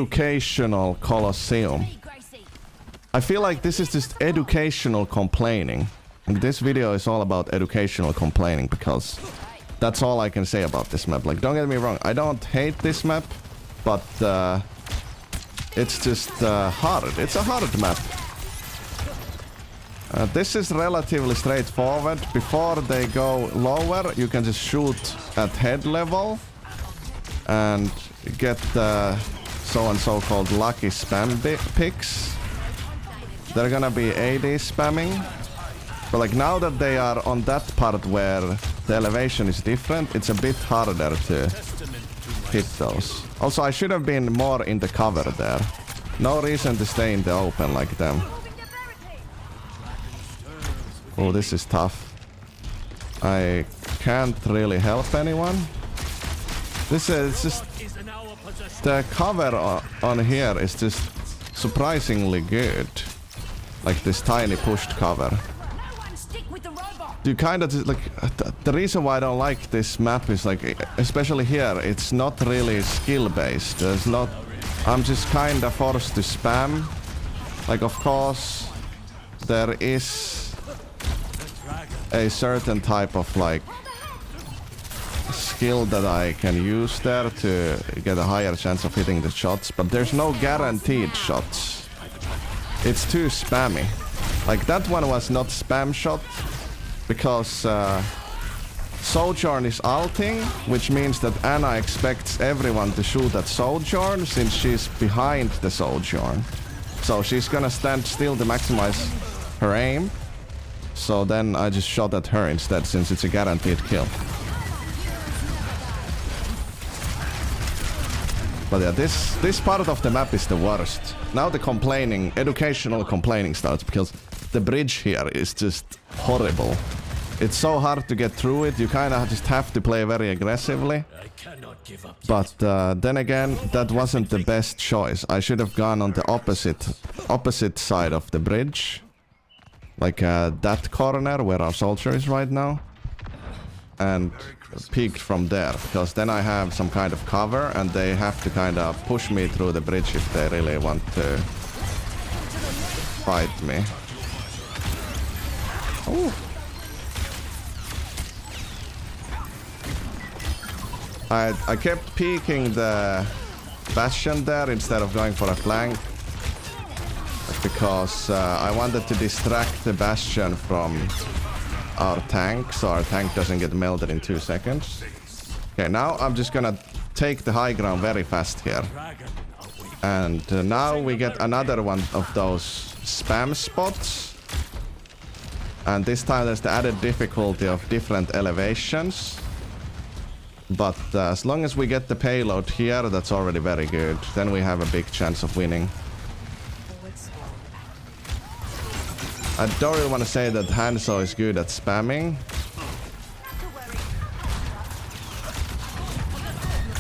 educational Colosseum. I feel like this is just educational complaining. And this video is all about educational complaining because that's all I can say about this map. Like, don't get me wrong, I don't hate this map, but it's just hard. It's a hard map. This is relatively straightforward. Before they go lower, you can just shoot at head level and get the so-and-so called lucky spam picks. They're gonna be AD spamming. But like now that they are on that part where the elevation is different, it's a bit harder to hit those. Also, I should have been more in the cover there. No reason to stay in the open like them. Oh, this is tough. I can't really help anyone. This is just... The cover on here is just surprisingly good. Like this tiny pushed cover. You kind of like... The reason why I don't like this map is like, especially here, it's not really skill based. There's not... I'm just kind of forced to spam. Like, of course, there is a certain type of like skill that I can use there to get a higher chance of hitting the shots, but there's no guaranteed shots. It's too spammy. Like that one was not spam shot because Sojourn is ulting, which means that Anna expects everyone to shoot at Sojourn since she's behind the Sojourn. So she's gonna stand still to maximize her aim. So then I just shot at her instead since it's a guaranteed kill. But yeah, this part of the map is the worst. Now the complaining, educational complaining starts because the bridge here is just horrible. It's so hard to get through it, you kinda just have to play very aggressively. But then again, that wasn't the best choice. I should have gone on the opposite side of the bridge. Like that corner where our soldier is right now. And peeked from there, because then I have some kind of cover and they have to kind of push me through the bridge if they really want to fight me. Ooh. I kept peeking the bastion there instead of going for a flank because I wanted to distract the bastion from our tank, so our tank doesn't get melted in 2 seconds. Okay, now I'm just gonna take the high ground very fast here. And now we get another one of those spam spots. And this time there's the added difficulty of different elevations. But as long as we get the payload here, that's already very good. Then we have a big chance of winning. I don't really want to say that Hanzo is good at spamming.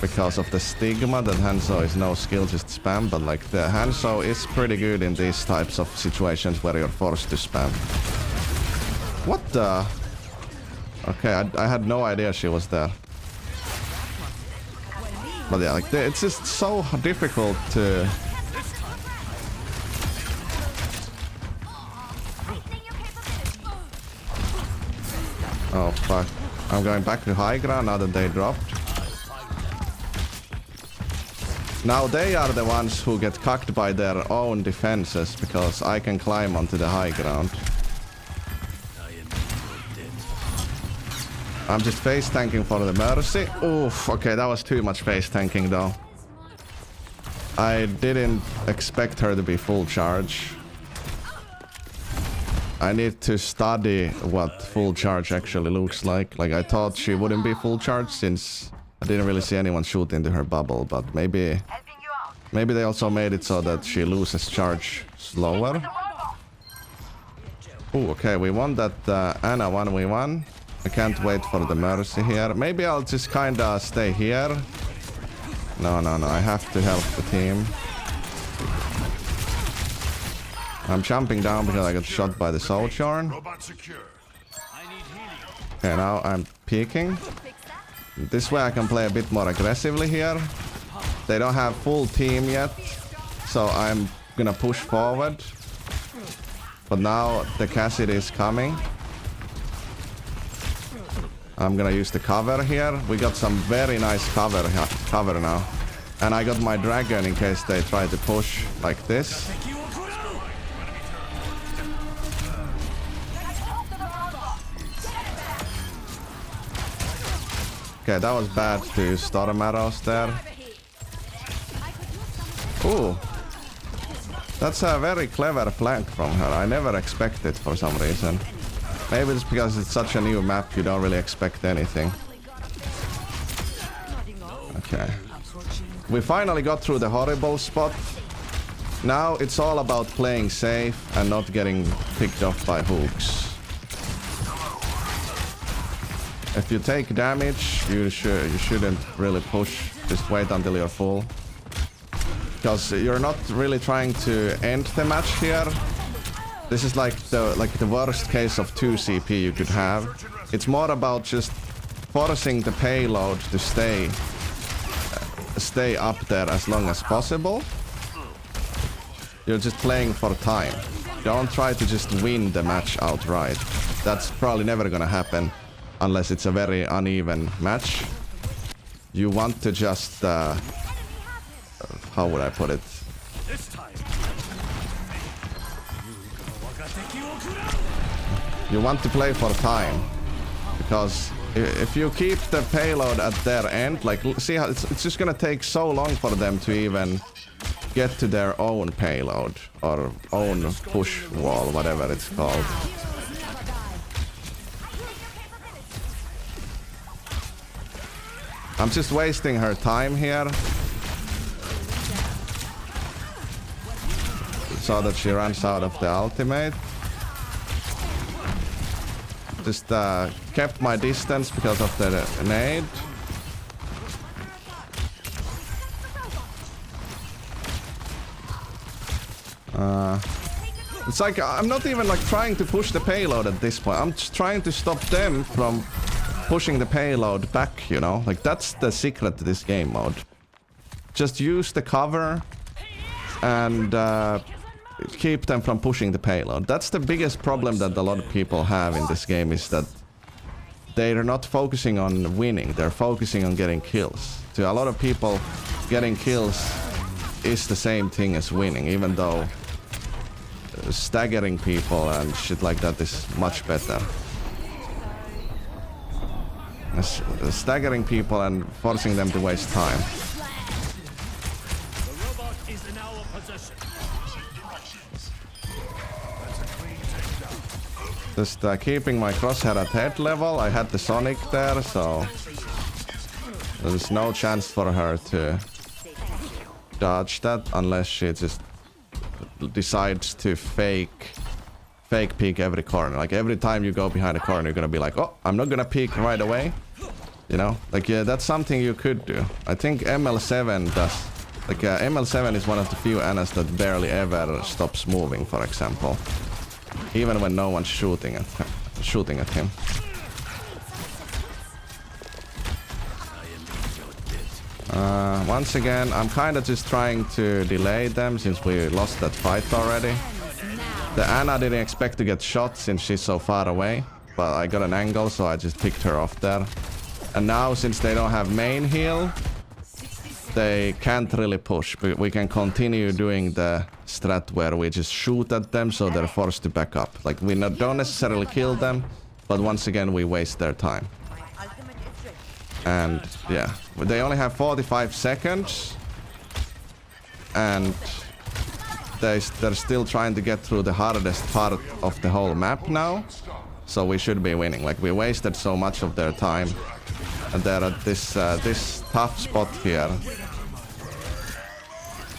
Because of the stigma that Hanzo is no skill, just spam. But like the Hanzo is pretty good in these types of situations where you're forced to spam. What the? Okay, I had no idea she was there. But yeah, like it's just so difficult to... Oh fuck. I'm going back to high ground now that they dropped. Now they are the ones who get cucked by their own defenses because I can climb onto the high ground. I'm just face tanking for the Mercy. Oof, okay, that was too much face tanking though. I didn't expect her to be full charge. I need to study what full charge actually looks like. Like I thought she wouldn't be full charge since I didn't really see anyone shoot into her bubble, but maybe they also made it so that she loses charge slower. Ooh, okay, we won that Anna 1v1. I can't wait for the Mercy here. Maybe I'll just kinda stay here. No, I have to help the team. I'm jumping down because I got shot by the Sojourn. Okay, now I'm peeking. This way I can play a bit more aggressively here. They don't have full team yet, so I'm gonna push forward. But now the Cassidy is coming. I'm gonna use the cover here. We got some very nice cover now. And I got my dragon in case they try to push like this. Okay, that was bad to use storm arrows there. Ooh. That's a very clever flank from her. I never expected for some reason. Maybe it's because it's such a new map, you don't really expect anything. Okay. We finally got through the horrible spot. Now it's all about playing safe and not getting picked off by hooks. If you take damage, you shouldn't really push. Just wait until you're full. Because you're not really trying to end the match here. This is like the worst case of 2 CP you could have. It's more about just forcing the payload to stay up there as long as possible. You're just playing for time. Don't try to just win the match outright. That's probably never gonna happen unless it's a very uneven match. You want to just how would I put it? You want to play for time, because if you keep the payload at their end, like see how it's just gonna take so long for them to even get to their own payload or own push wall, whatever it's called. I'm just wasting her time here, so that she runs out of the ultimate. Just kept my distance because of the nade. It's like I'm not even like trying to push the payload at this point. I'm just trying to stop them from pushing the payload back, you know? Like that's the secret to this game mode. Just use the cover and keep them from pushing the payload. That's the biggest problem that a lot of people have in this game, is that they're not focusing on winning, they're focusing on getting kills. To a lot of people, getting kills is the same thing as winning, even though staggering people and shit like that is much better. Staggering people and forcing them to waste time. Just keeping my crosshair at head level. I had the Sonic there, so there's no chance for her to dodge that unless she just decides to fake peek every corner. Like every time you go behind a corner, you're gonna be like, oh, I'm not gonna peek right away. You know, like yeah, that's something you could do. I think ML7 does. Like ML7 is one of the few Annas that barely ever stops moving, for example. Even when no one's shooting at him. Once again, I'm kind of just trying to delay them since we lost that fight already. The Ana didn't expect to get shot since she's so far away, but I got an angle, so I just picked her off there. And now, since they don't have main heal, they can't really push. But we can continue doing the strat where we just shoot at them, so they're forced to back up. Like, we don't necessarily kill them, but once again, we waste their time. And, yeah. They only have 45 seconds. And they're still trying to get through the hardest part of the whole map now. So we should be winning. Like, we wasted so much of their time. And they're at this tough spot here.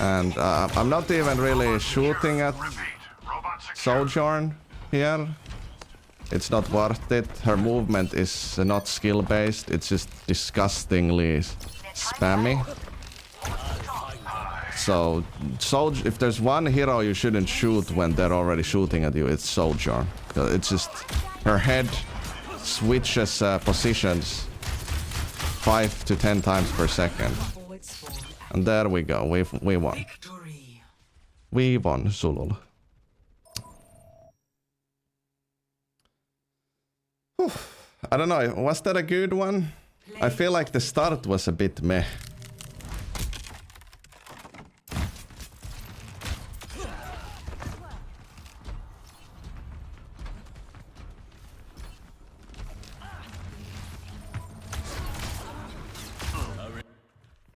And I'm not even really shooting at Sojourn here. It's not worth it. Her movement is not skill-based. It's just disgustingly spammy. So, if there's one hero you shouldn't shoot when they're already shooting at you, it's Sojourn. It's just... her head switches positions 5 to 10 times per second. And there we go. We won. We won, Sulul. I don't know. Was that a good one? I feel like the start was a bit meh.